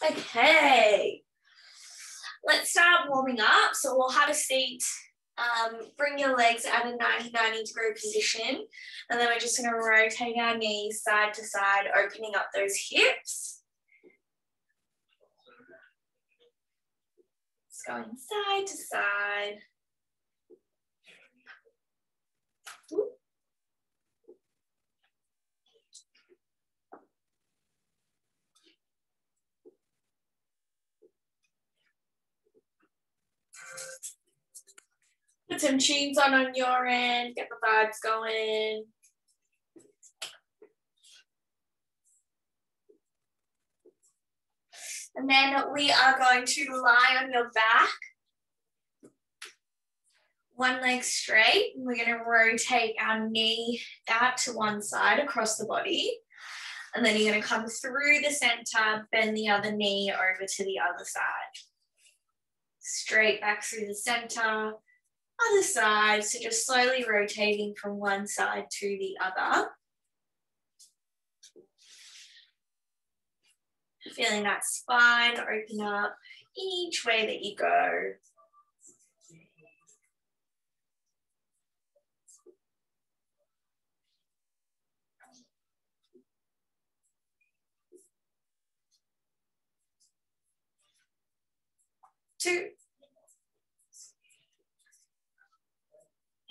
Okay, let's start warming up. So we'll have a seat, bring your legs at a 90-degree position, and then we're just going to rotate our knees side to side, opening up those hips. Just going side to side. Ooh. Put some tunes on your end, get the vibes going. And then we are going to lie on your back. One leg straight. And we're going to rotate our knee out to one side across the body. And then you're going to come through the center, bend the other knee over to the other side. Straight back through the center. Other side, so just slowly rotating from one side to the other. Feeling that spine open up each way that you go. Two.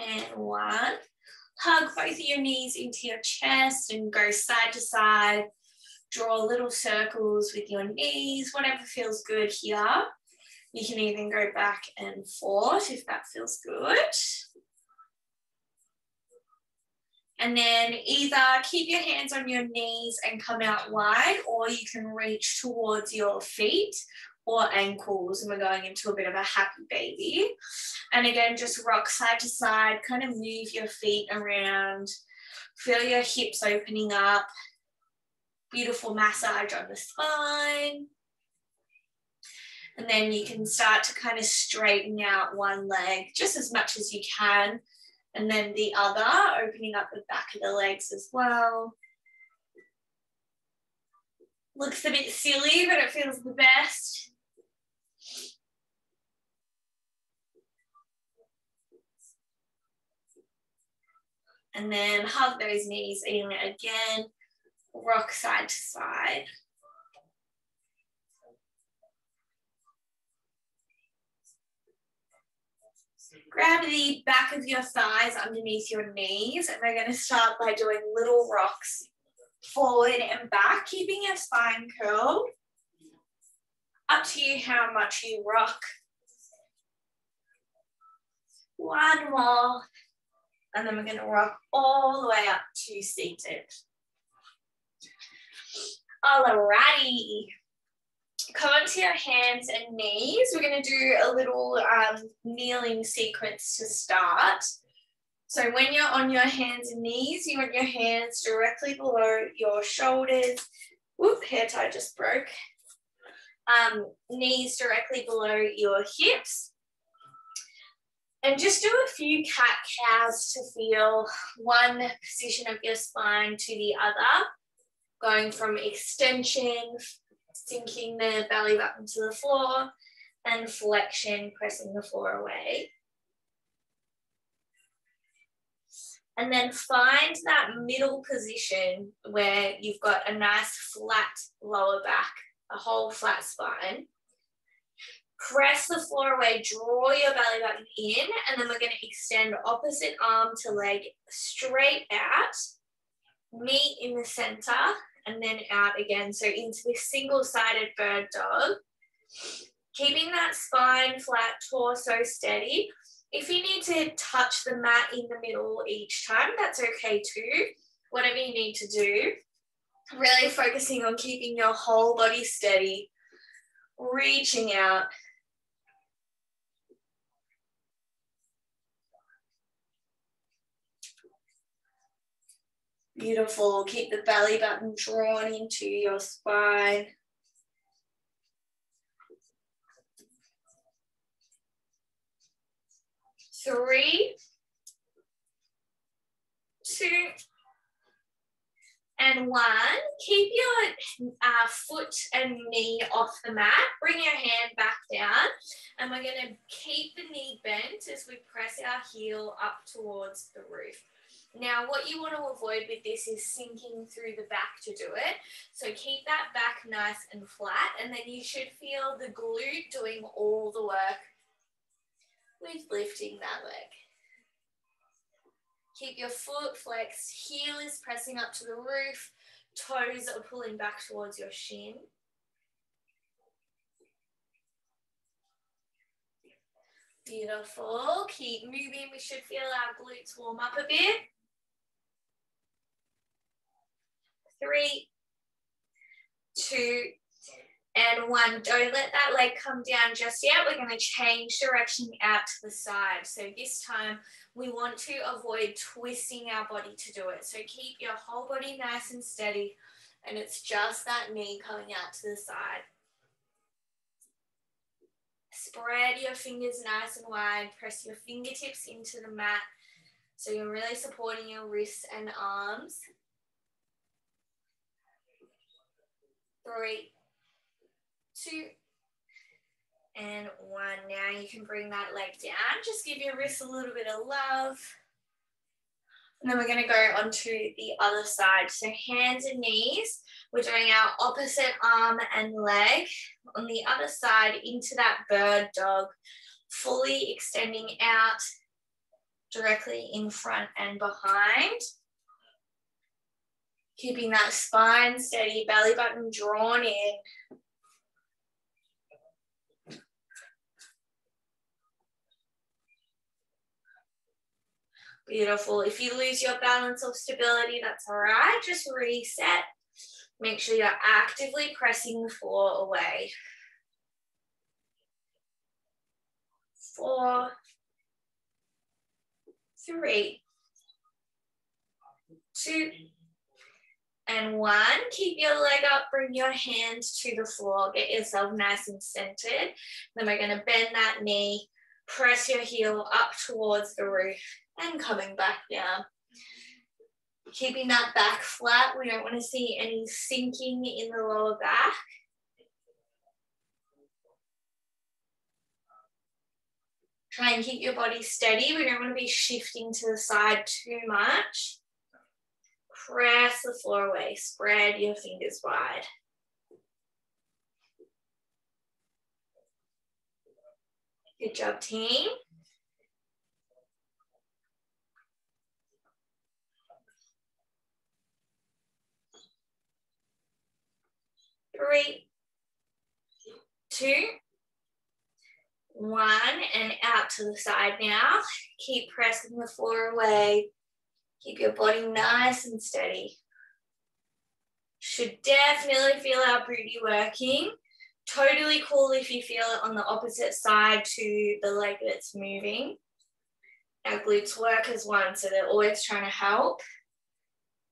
And one. Hug both of your knees into your chest and go side to side. Draw little circles with your knees, whatever feels good here. You can even go back and forth if that feels good. And then either keep your hands on your knees and come out wide, or you can reach towards your feet or ankles, and we're going into a bit of a happy baby. And again, just rock side to side, kind of move your feet around, feel your hips opening up. Beautiful massage on the spine. And then you can start to kind of straighten out one leg just as much as you can. And then the other, opening up the back of the legs as well. Looks a bit silly, but it feels the best. And then hug those knees in again. Rock side to side. Grab the back of your thighs underneath your knees, and we're going to start by doing little rocks forward and back, keeping your spine curled. Up to you how much you rock. One more, and then we're going to rock all the way up to seated. Alrighty, come onto your hands and knees. We're going to do a little kneeling sequence to start. So when you're on your hands and knees, you want your hands directly below your shoulders. Whoop, hair tie just broke. Knees directly below your hips. And just do a few cat-cows to feel one position of your spine to the other. Going from extension, sinking the belly button to the floor, and flexion, pressing the floor away. And then find that middle position where you've got a nice flat lower back, a whole flat spine. Press the floor away, draw your belly button in, and then we're going to extend opposite arm to leg straight out, meet in the center, and then out again. So into this single-sided bird dog. Keeping that spine flat, torso steady. If you need to touch the mat in the middle each time, that's okay too. Whatever you need to do. Really focusing on keeping your whole body steady. Reaching out. Beautiful. Keep the belly button drawn into your spine. Three, 2, And 1. Keep your foot and knee off the mat. Bring your hand back down. And we're going to keep the knee bent as we press our heel up towards the roof. Now, what you want to avoid with this is sinking through the back to do it. So keep that back nice and flat, and then you should feel the glute doing all the work with lifting that leg. Keep your foot flexed, heel is pressing up to the roof, toes are pulling back towards your shin. Beautiful. Keep moving. We should feel our glutes warm up a bit. 3, 2, and 1. Don't let that leg come down just yet. We're going to change direction out to the side. So this time we want to avoid twisting our body to do it. So keep your whole body nice and steady, and it's just that knee coming out to the side. Spread your fingers nice and wide. Press your fingertips into the mat so you're really supporting your wrists and arms. 3, 2, and 1. Now you can bring that leg down. Just give your wrists a little bit of love. And then we're going to go onto the other side. So hands and knees. We're doing our opposite arm and leg on the other side into that bird dog, fully extending out directly in front and behind. Keeping that spine steady, belly button drawn in. Beautiful. If you lose your balance or stability, that's all right. Just reset. Make sure you're actively pressing the floor away. 4, 3, 2, and 1. Keep your leg up, bring your hands to the floor, get yourself nice and centered. Then we're going to bend that knee, press your heel up towards the roof and coming back down. Keeping that back flat, we don't want to see any sinking in the lower back. Try and keep your body steady. We don't want to be shifting to the side too much. Press the floor away, spread your fingers wide. Good job, team. Three, 2, 1, and out to the side now. Keep pressing the floor away. Keep your body nice and steady. Should definitely feel our booty working. Totally cool if you feel it on the opposite side to the leg that's moving. Our glutes work as one, so they're always trying to help.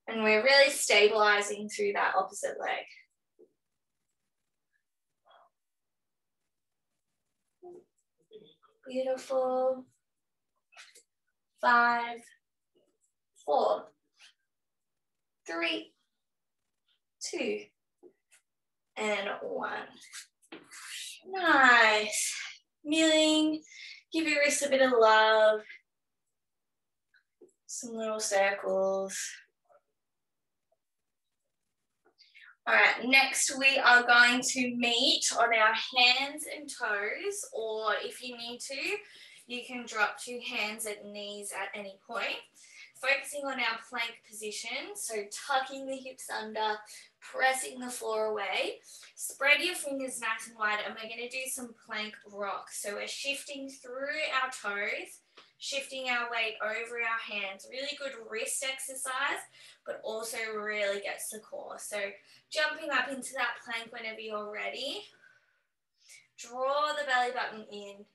And we're really stabilizing through that opposite leg. Beautiful. 5, 4, 3, 2, and 1. Nice. Kneeling. Give your wrists a bit of love. Some little circles. All right, next we are going to meet on our hands and toes, or if you need to, you can drop 2 hands at knees at any point. Focusing on our plank position, so tucking the hips under, pressing the floor away. Spread your fingers nice and wide, and we're going to do some plank rock. So we're shifting through our toes, shifting our weight over our hands. Really good wrist exercise, but also really gets the core. So jumping up into that plank whenever you're ready. Draw the belly button in.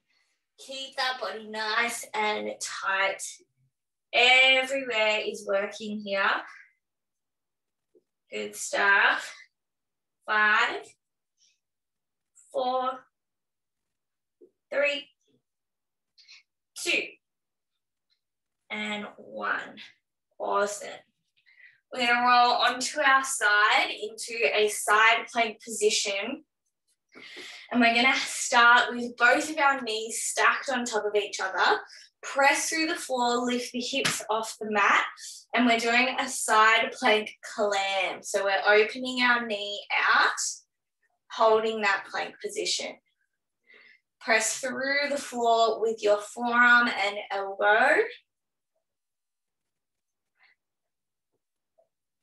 Keep that body nice and tight. Everywhere is working here. Good stuff. 5, 4, 3, 2, and 1. Awesome. We're going to roll onto our side into a side plank position. And we're going to start with both of our knees stacked on top of each other. Press through the floor, lift the hips off the mat. And we're doing a side plank clam. So we're opening our knee out, holding that plank position. Press through the floor with your forearm and elbow.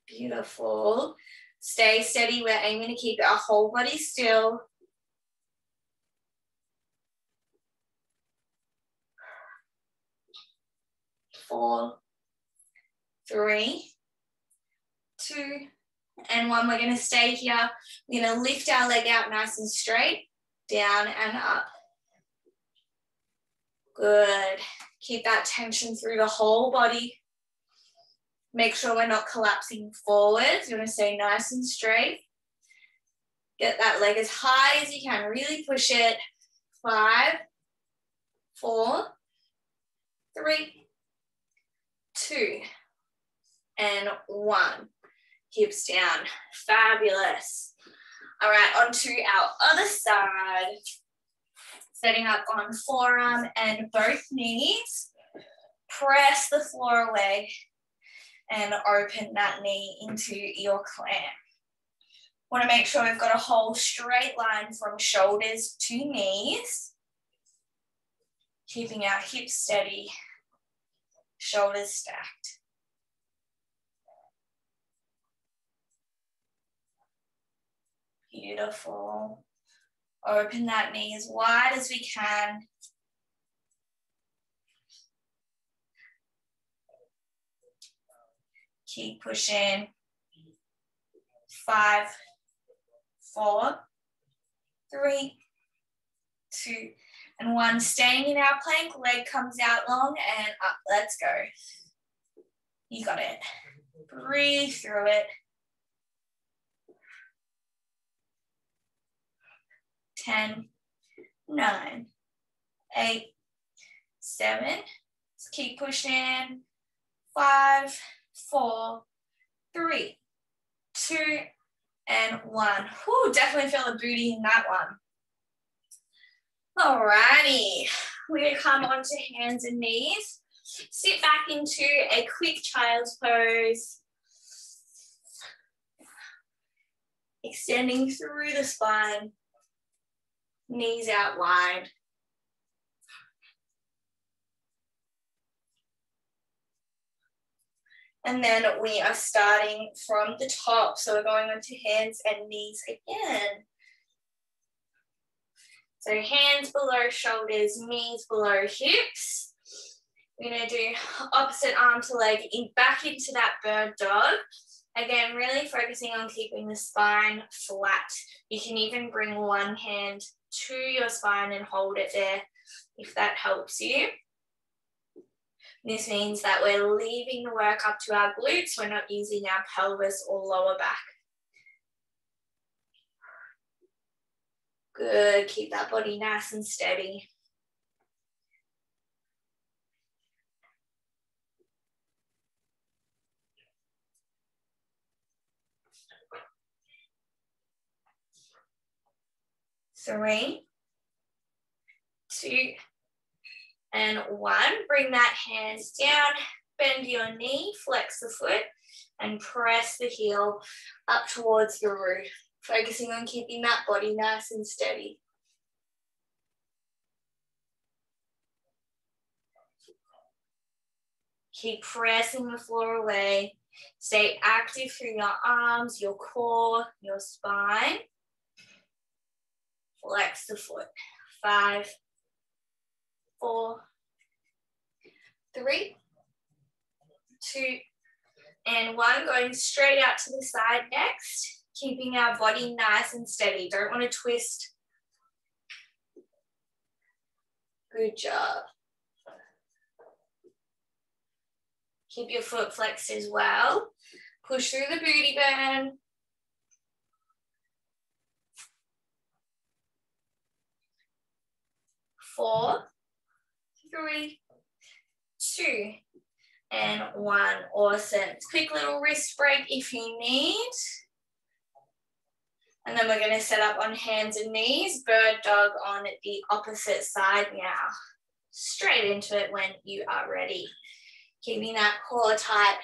Beautiful. Stay steady. We're aiming to keep our whole body still. 4, 3, 2, and 1. We're going to stay here. We're going to lift our leg out nice and straight, down and up. Good. Keep that tension through the whole body. Make sure we're not collapsing forwards. You want to stay nice and straight. Get that leg as high as you can. Really push it. 5, 4, 3, 2, and 1. Hips down. Fabulous. All right, onto our other side. Setting up on forearm and both knees. Press the floor away and open that knee into your clam. Want to make sure we've got a whole straight line from shoulders to knees. Keeping our hips steady, shoulders stacked. Beautiful. Open that knee as wide as we can. Keep pushing. 5, 4, 3, 2, and 1. Staying in our plank, leg comes out long and up. Let's go. You got it. Breathe through it. 10, 9, 8, 7. Let's keep pushing. 5, 4, 3, 2, and 1. Whew, definitely feel the booty in that one. Alrighty, we're going to come onto hands and knees. Sit back into a quick child's pose. Extending through the spine. Knees out wide. And then we are starting from the top. So we're going onto hands and knees again. So hands below shoulders, knees below hips. We're going to do opposite arm to leg in, back into that bird dog. Again, really focusing on keeping the spine flat. You can even bring one hand to your spine and hold it there if that helps you. This means that we're leaving the work up to our glutes. We're not using our pelvis or lower back. Good. Keep that body nice and steady. Three, 2, and 1. Bring that hands down, bend your knee, flex the foot, and press the heel up towards your roof, focusing on keeping that body nice and steady. Keep pressing the floor away. Stay active through your arms, your core, your spine. Flex the foot. 5, 4, 3, 2, and 1. Going straight out to the side next. Keeping our body nice and steady. Don't want to twist. Good job. Keep your foot flexed as well. Push through the booty burn. 4, 3, 2, and 1. Awesome. Quick little wrist break if you need. And then we're going to set up on hands and knees, bird dog on the opposite side now. Straight into it when you are ready. Keeping that core tight,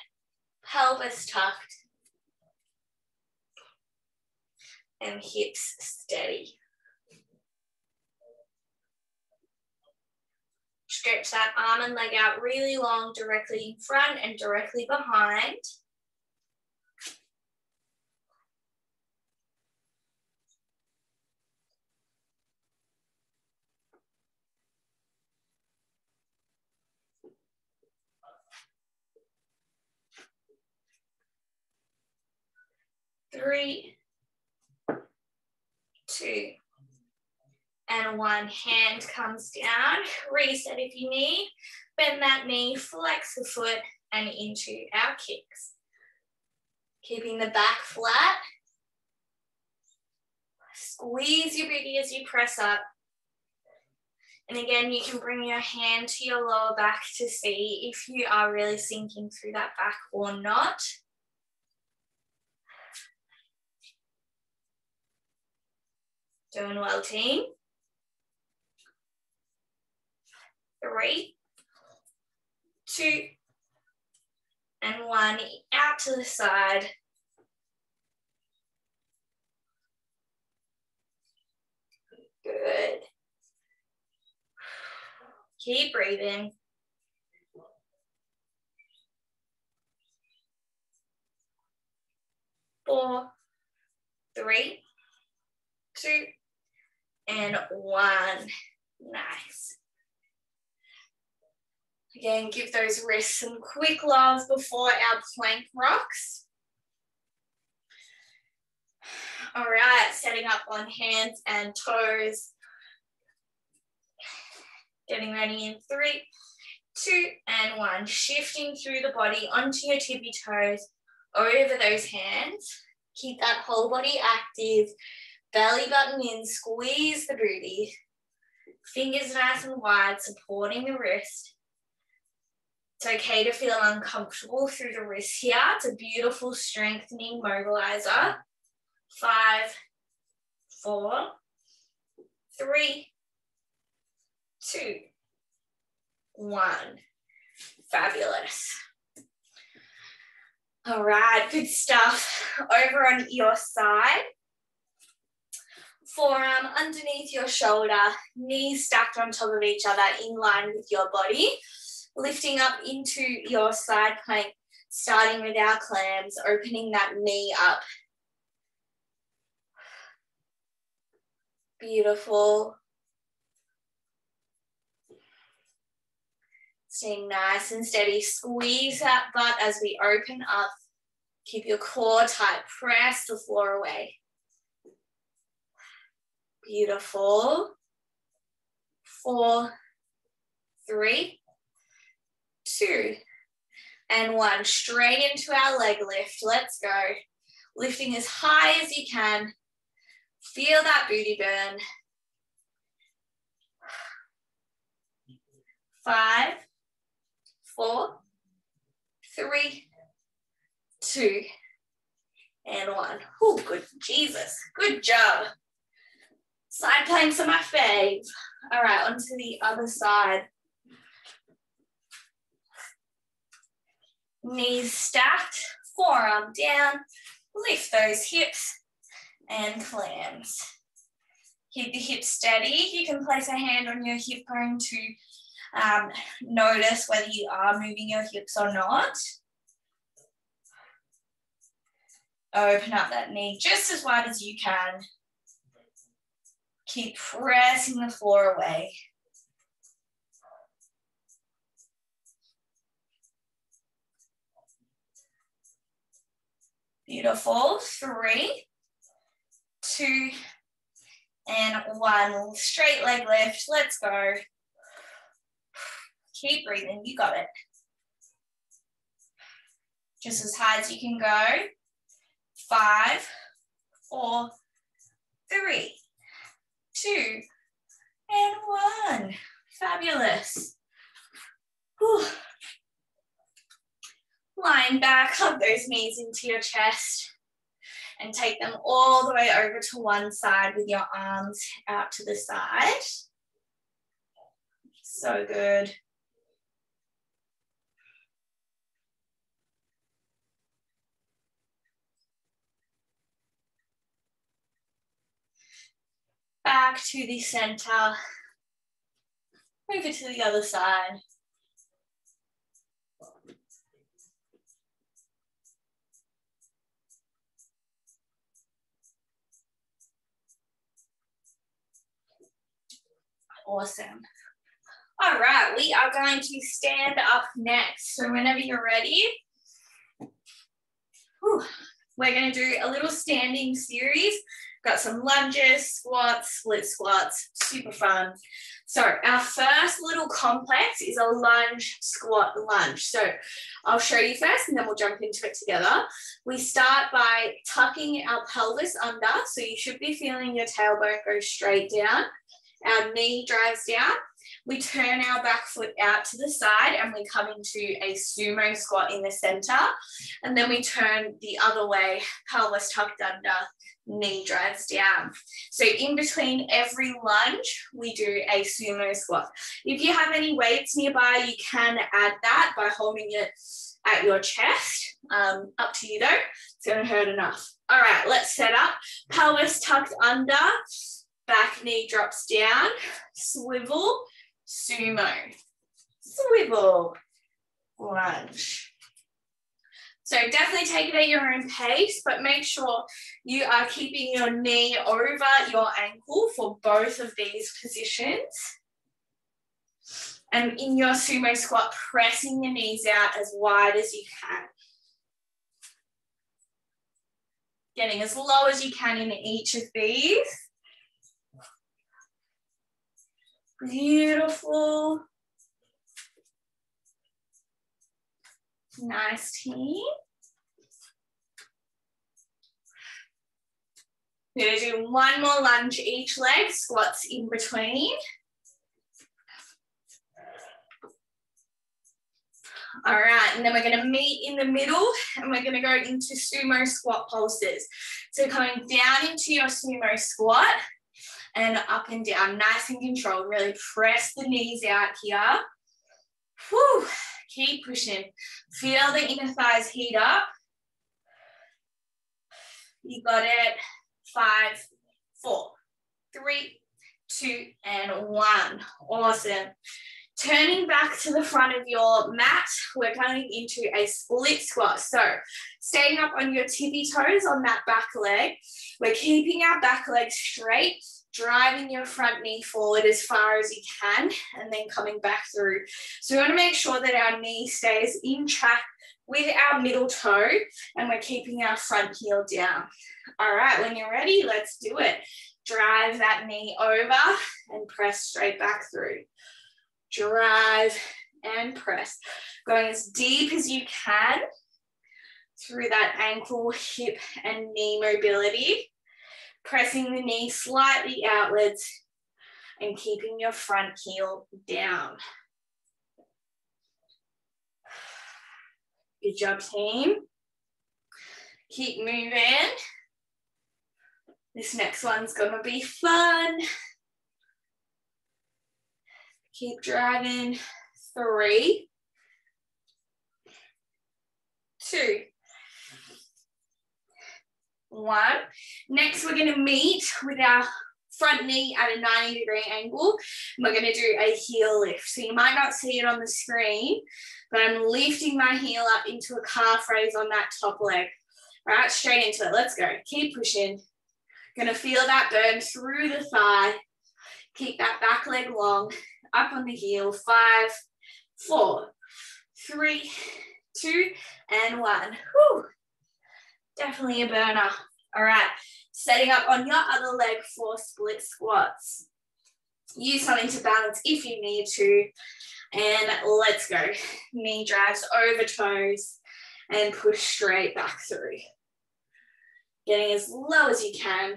pelvis tucked, and hips steady. Stretch that arm and leg out really long, directly in front and directly behind. Three, 2, and 1. Hand comes down. Reset if you need. Bend that knee, flex the foot, and into our kicks. Keeping the back flat. Squeeze your booty as you press up. And again, you can bring your hand to your lower back to see if you are really sinking through that back or not. Doing well, team. 3, 2, and 1. Out to the side. Good. Keep breathing. 4, 3, 2, and 1. Nice. Again, give those wrists some quick love before our plank rocks. All right, setting up on hands and toes. Getting ready in 3, 2, and 1. Shifting through the body onto your tippy toes, over those hands. Keep that whole body active. Belly button in, squeeze the booty. Fingers nice and wide, supporting the wrist. It's okay to feel uncomfortable through the wrist here. It's a beautiful strengthening mobilizer. 5, 4, 3, 2, 1. Fabulous. All right, good stuff. Over on your side. Forearm underneath your shoulder, knees stacked on top of each other in line with your body. Lifting up into your side plank, starting with our clams, opening that knee up. Beautiful. Staying nice and steady. Squeeze that butt as we open up. Keep your core tight. Press the floor away. Beautiful. 4, 3, 2, and 1. Straight into our leg lift. Let's go. Lifting as high as you can. Feel that booty burn. 5, 4, 3, 2, and 1. Oh, good Jesus. Good job. Side planks are my fave. All right, onto the other side. Knees stacked, forearm down. Lift those hips and clams. Keep the hips steady. You can place a hand on your hip bone to notice whether you are moving your hips or not. Open up that knee just as wide as you can. Keep pressing the floor away. Beautiful. 3, 2, and 1. Straight leg lift. Let's go. Keep breathing. You got it. Just as high as you can go. 5, 4, 3, 2, and 1. Fabulous. Whew. Lying back, hug those knees into your chest and take them all the way over to one side with your arms out to the side. So good. Back to the center. Move it to the other side. Awesome. All right, we are going to stand up next. So whenever you're ready, we're going to do a little standing series. Got some lunges, squats, split squats, super fun. So our first little complex is a lunge, squat, lunge. So I'll show you first and then we'll jump into it together. We start by tucking our pelvis under. So you should be feeling your tailbone go straight down. Our knee drives down. We turn our back foot out to the side and we come into a sumo squat in the center. And then we turn the other way, pelvis tucked under, knee drives down. So in between every lunge, we do a sumo squat. If you have any weights nearby, you can add that by holding it at your chest. Up to you though, it's gonna hurt enough. All right, let's set up. Pelvis tucked under, back knee drops down, swivel, sumo, swivel, lunge. So definitely take it at your own pace, but make sure you are keeping your knee over your ankle for both of these positions. And in your sumo squat, pressing your knees out as wide as you can. Getting as low as you can in each of these. Beautiful. Nice team. We're going to do one more lunge each leg, squats in between. All right, and then we're going to meet in the middle and we're going to go into sumo squat pulses. So coming down into your sumo squat and up and down, nice and controlled. Really press the knees out here. Whew. Keep pushing. Feel the inner thighs heat up. You got it. 5, 4, 3, 2, and 1. Awesome. Turning back to the front of your mat, we're going into a split squat. So staying up on your tippy toes on that back leg. We're keeping our back leg straight, driving your front knee forward as far as you can, and then coming back through. So we want to make sure that our knee stays in track with our middle toe, and we're keeping our front heel down. All right, when you're ready, let's do it. Drive that knee over and press straight back through. Drive and press. Going as deep as you can through that ankle, hip, and knee mobility. Pressing the knee slightly outwards and keeping your front heel down. Good job, team. Keep moving. This next one's gonna be fun. Keep driving. 3, 2, 1. Next, we're going to meet with our front knee at a 90-degree angle. And we're going to do a heel lift. So you might not see it on the screen, but I'm lifting my heel up into a calf raise on that top leg. All right, straight into it. Let's go. Keep pushing. Going to feel that burn through the thigh. Keep that back leg long. Up on the heel. 5, 4, 3, 2, and 1. Whew. Definitely a burner. All right, setting up on your other leg for split squats. Use something to balance if you need to. And let's go. Knee drives over toes and push straight back through. Getting as low as you can.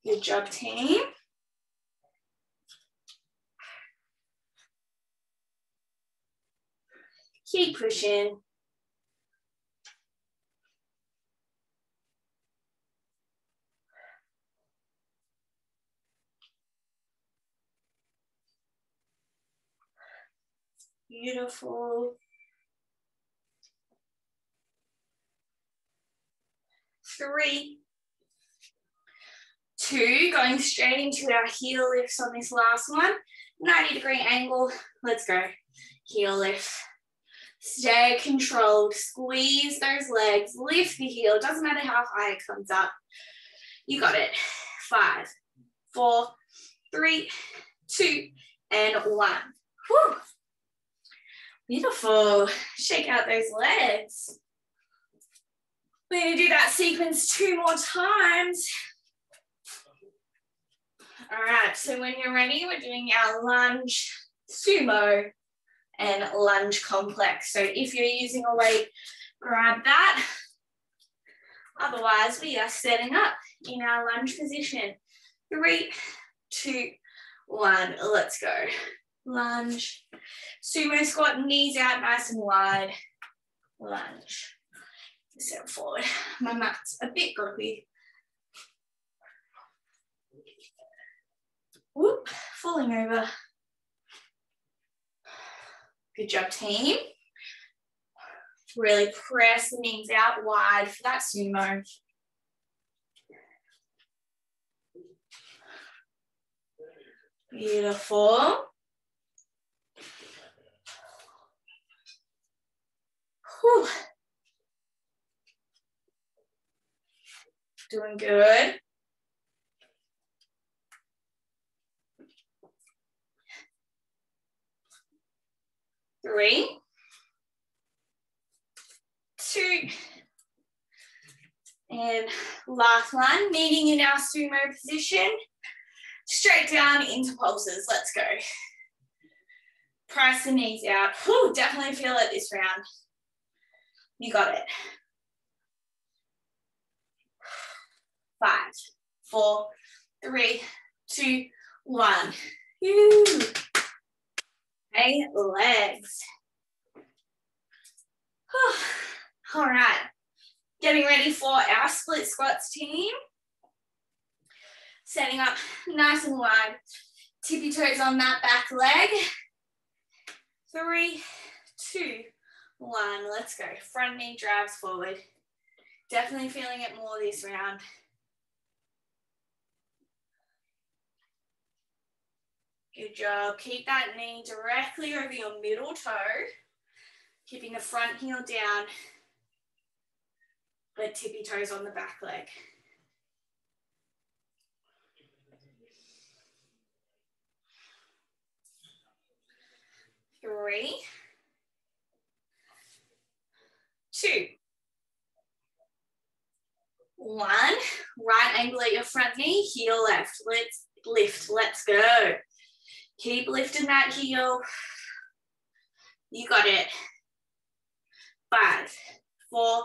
Good job, team. Keep pushing. Beautiful. 3, 2, going straight into our heel lifts on this last one. 90-degree angle. Let's go. Heel lift. Stay controlled. Squeeze those legs. Lift the heel. Doesn't matter how high it comes up. You got it. 5, 4, 3, 2, and 1. Whew. Beautiful. Shake out those legs. We're going to do that sequence 2 more times. All right, so when you're ready, we're doing our lunge, sumo, and lunge complex. So if you're using a weight, grab that. Otherwise, we are setting up in our lunge position. 3, 2, 1, let's go. Lunge, sumo squat, knees out nice and wide. Lunge. Step forward. My mat's a bit grippy. Whoop, falling over. Good job, team. Really press the knees out wide for that sumo. Beautiful. Whew. Doing good. Three, 2, and last one, meeting in our sumo position, straight down into pulses. Let's go. Press the knees out. Whew, definitely feel it this round. You got it. 5, 4, 3, 2, 1. Woo. Okay, legs. Whew. All right, getting ready for our split squats, team. Setting up nice and wide. Tippy toes on that back leg. 3, 2, 1. Let's go. Front knee drives forward. Definitely feeling it more this round. Good job. Keep that knee directly over your middle toe. Keeping the front heel down. But tippy toes on the back leg. Three, 2, 1. Right angle at your front knee, heel left. Let's lift. Let's go. Keep lifting that heel. You got it. 5, 4,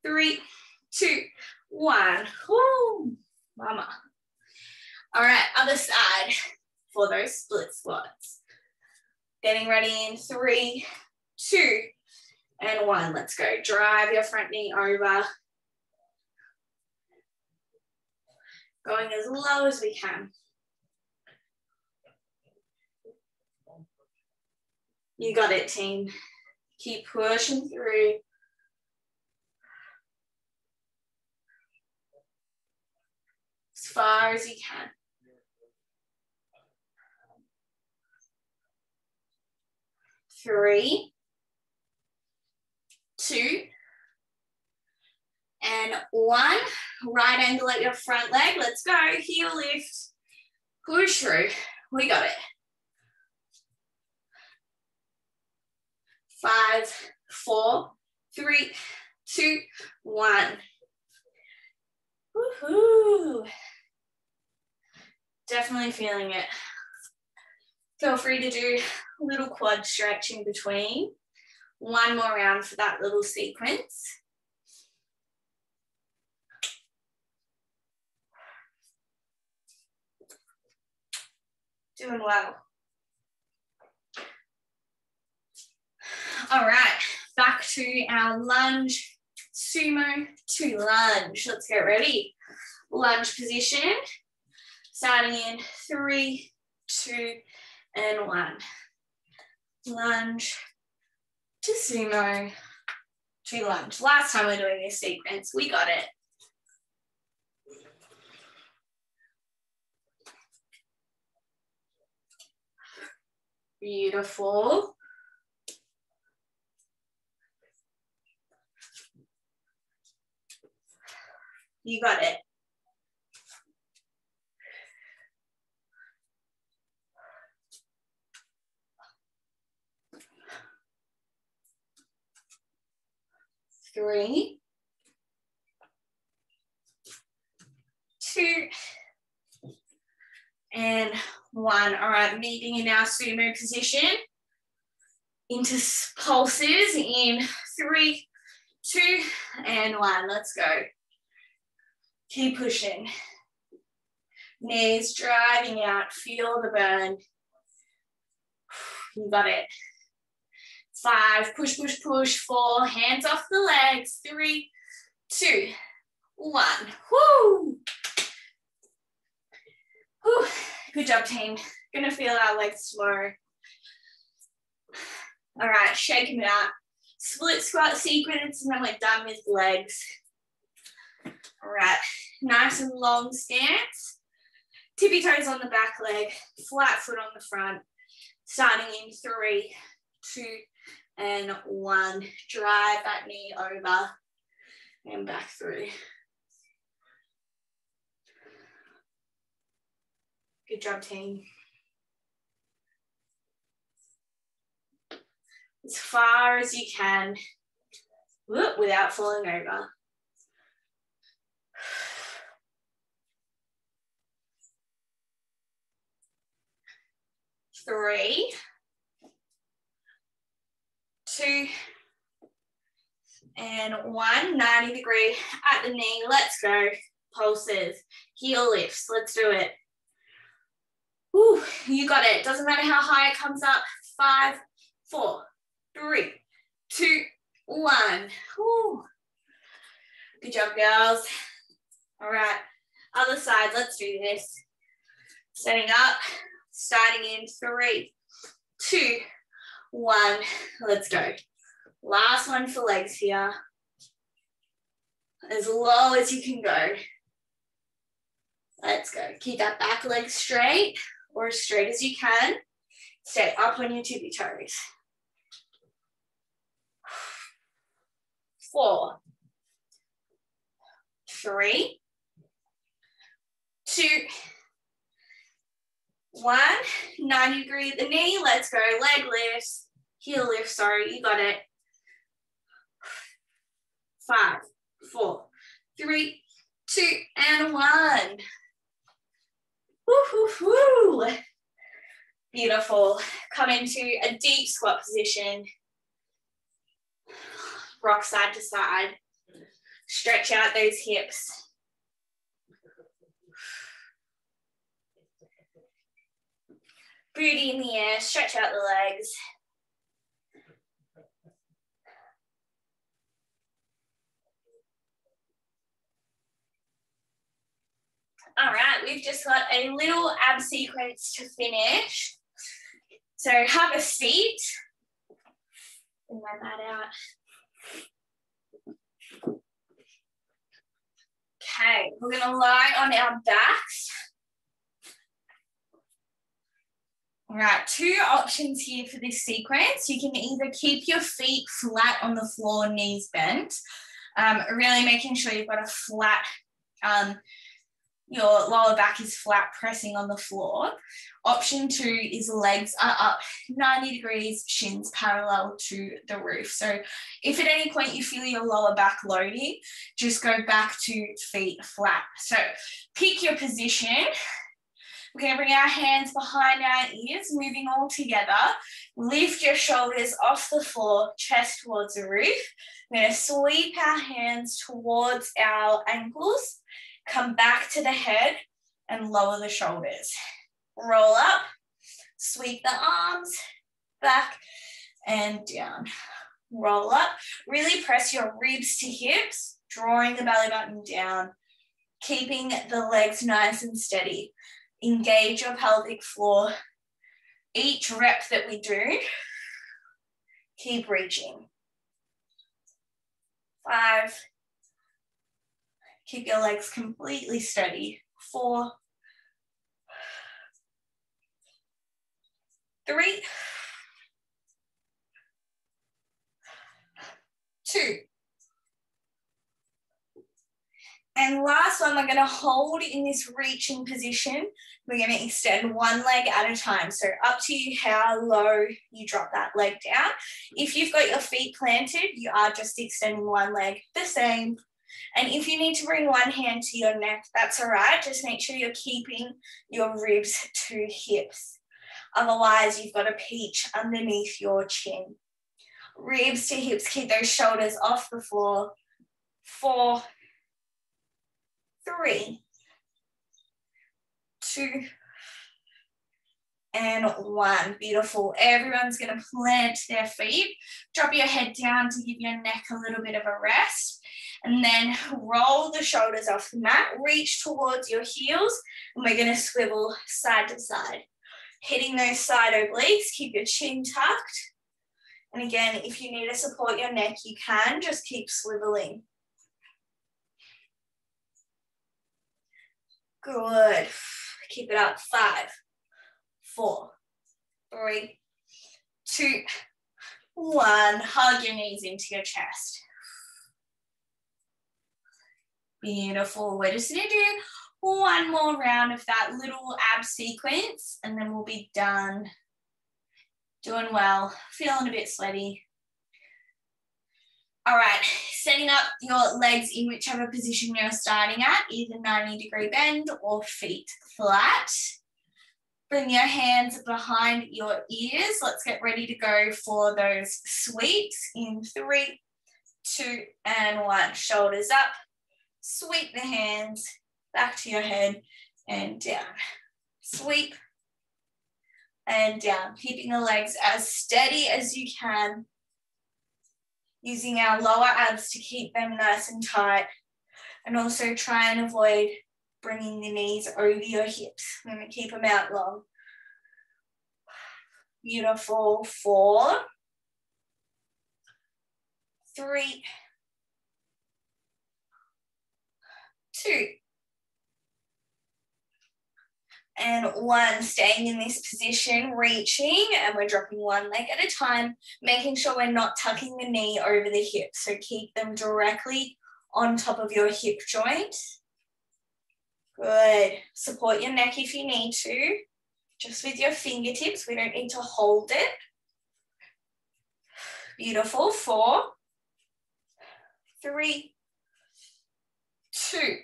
3, 2, 1. Woo, mama. All right, other side for those split squats. Getting ready in 3, 2, and 1. Let's go. Drive your front knee over. Going as low as we can. You got it, team. Keep pushing through. As far as you can. 3, 2, and 1. Right angle at your front leg. Let's go. Heel lift. Push through. We got it. 5, 4, 3, 2, 1. Woohoo! Definitely feeling it. Feel free to do a little quad stretch in between. One more round for that little sequence. Doing well. All right, back to our lunge, sumo to lunge. Let's get ready. Lunge position, starting in 3, 2, and 1. Lunge to sumo to lunge. Last time we're doing this sequence, we got it. Beautiful. You got it. Three, 2, and 1. All right, meeting in our sumo position. Into pulses in 3, 2, and 1. Let's go. Keep pushing. Knees driving out. Feel the burn. You got it. 5, push, push, push. 4, hands off the legs. 3, 2, 1. Woo! Woo. Good job, team. Gonna feel our legs slow. All right, shake them out. Split squat sequence, and then we're done with legs. All right, nice and long stance. Tippy toes on the back leg, flat foot on the front. Starting in 3, 2, and 1. Drive that knee over and back through. Good job, team. As far as you can, without falling over. Three, 2, and 1. 90-degree at the knee. Let's go. Pulses, heel lifts. Let's do it. Woo, you got it. Doesn't matter how high it comes up. 5, 4, 3, 2, 1. Woo. Good job, girls. All right, other side. Let's do this. Setting up, starting in 3, 2, 1. Let's go. Last one for legs here. As low as you can go. Let's go. Keep that back leg straight, or as straight as you can. Stay up on your tippy toes. 4, 3, 2, 1. 90-degree at the knee. Let's go. Leg lifts, heel lift. Sorry, you got it. 5, 4, 3, 2, and 1. Woo, woo, woo. Beautiful. Come into a deep squat position. Rock side to side. Stretch out those hips. Booty in the air. Stretch out the legs. All right, we've just got a little ab sequence to finish. So have a seat. Bring my mat out. Okay, we're gonna lie on our backs. All right, 2 options here for this sequence. You can either keep your feet flat on the floor, knees bent, really making sure you've got a flat, your lower back is flat, pressing on the floor. Option 2 is legs are up 90 degrees, shins parallel to the roof. So if at any point you feel your lower back loading, just go back to feet flat. So pick your position. We're going to bring our hands behind our ears, moving all together. Lift your shoulders off the floor, chest towards the roof. We're going to sweep our hands towards our ankles. Come back to the head and lower the shoulders. Roll up, sweep the arms, back and down. roll up. Really press your ribs to hips, drawing the belly button down, keeping the legs nice and steady. Engage your pelvic floor. Each rep that we do, keep reaching. 5. Keep your legs completely steady. 4. 3. 2. And last one, we're going to hold in this reaching position. We're going to extend one leg at a time. So up to you how low you drop that leg down. If you've got your feet planted, you are just extending one leg the same. And if you need to bring one hand to your neck, that's all right. Just make sure you're keeping your ribs to hips. Otherwise, you've got a peach underneath your chin. Ribs to hips, keep those shoulders off the floor. 4, 3, 2, and 1. Beautiful. Everyone's going to plant their feet. Drop your head down to give your neck a little bit of a rest. And then roll the shoulders off the mat. Reach towards your heels. And we're going to swivel side to side. Hitting those side obliques. Keep your chin tucked. And again, if you need to support your neck, you can. Just keep swiveling. Good. Keep it up. 5, 4, 3, 2, 1. Hug your knees into your chest. Beautiful. We're just going to do one more round of that little ab sequence, and then we'll be done. Doing well. Feeling a bit sweaty. All right, setting up your legs in whichever position you're starting at, either 90-degree bend or feet flat. Bring your hands behind your ears. Let's get ready to go for those sweeps in 3, 2, and 1. Shoulders up. Sweep the hands back to your head and down. Sweep and down. Keeping the legs as steady as you can. Using our lower abs to keep them nice and tight, and also try and avoid bringing the knees over your hips. I'm going to keep them out long. Beautiful. 4, 3, 2, and 1. Staying in this position, reaching, and we're dropping one leg at a time, making sure we're not tucking the knee over the hip. So keep them directly on top of your hip joint. Good. Support your neck if you need to, just with your fingertips. We don't need to hold it. Beautiful. 4, 3, 2,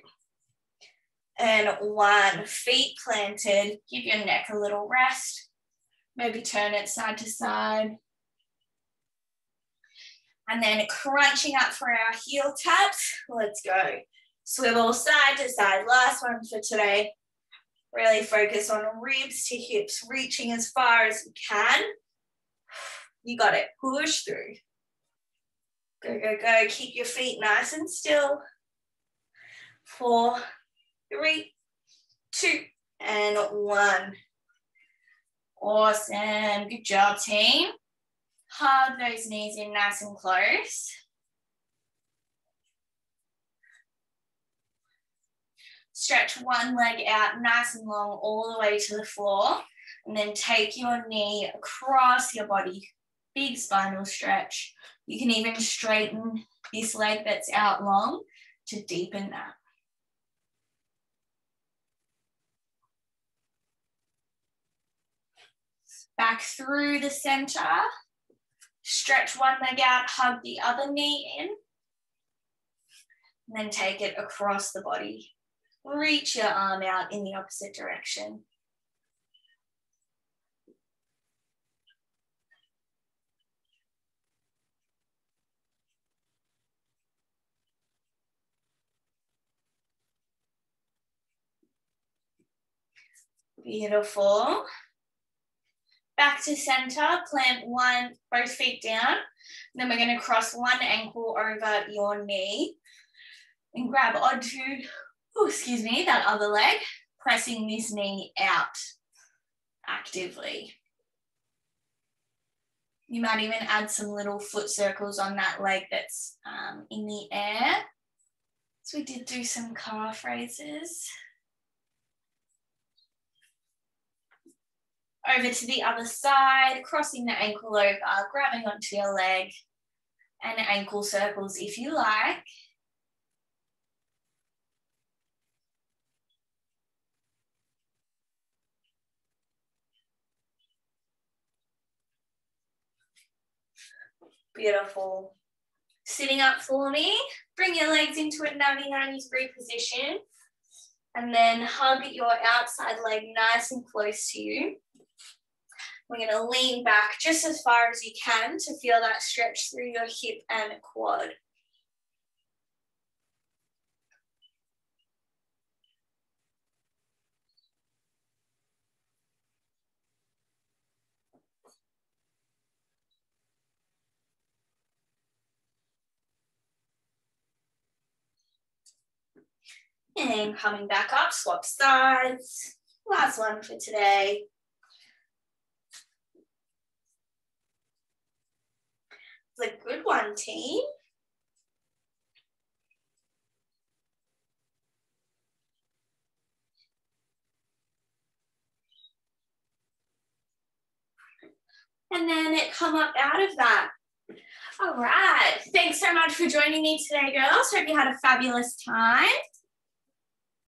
and 1. Feet planted. Give your neck a little rest. Maybe turn it side to side. And then crunching up for our heel taps. Let's go. Swivel side to side. Last one for today. Really focus on ribs to hips, reaching as far as you can. You got it. Push through. Go, go, go. Keep your feet nice and still. 4, 3, 2, and 1. Awesome. Good job, team. Hug those knees in nice and close. Stretch one leg out nice and long all the way to the floor, and then take your knee across your body. Big spinal stretch. You can even straighten this leg that's out long to deepen that. Back through the center. Stretch one leg out, hug the other knee in. And then take it across the body. Reach your arm out in the opposite direction. Beautiful. Back to center, plant both feet down. Then we're going to cross one ankle over your knee and grab onto, that other leg, pressing this knee out actively. You might even add some little foot circles on that leg that's in the air. So we did do some calf raises. Over to the other side, crossing the ankle over, grabbing onto your leg, and ankle circles if you like. Beautiful. Sitting up for me, bring your legs into a 90-90 position, and then hug your outside leg nice and close to you. We're going to lean back just as far as you can to feel that stretch through your hip and quad. And coming back up, swap sides. Last one for today. It's a good one, team. And then come up out of that. All right. Thanks so much for joining me today, girls. Hope you had a fabulous time.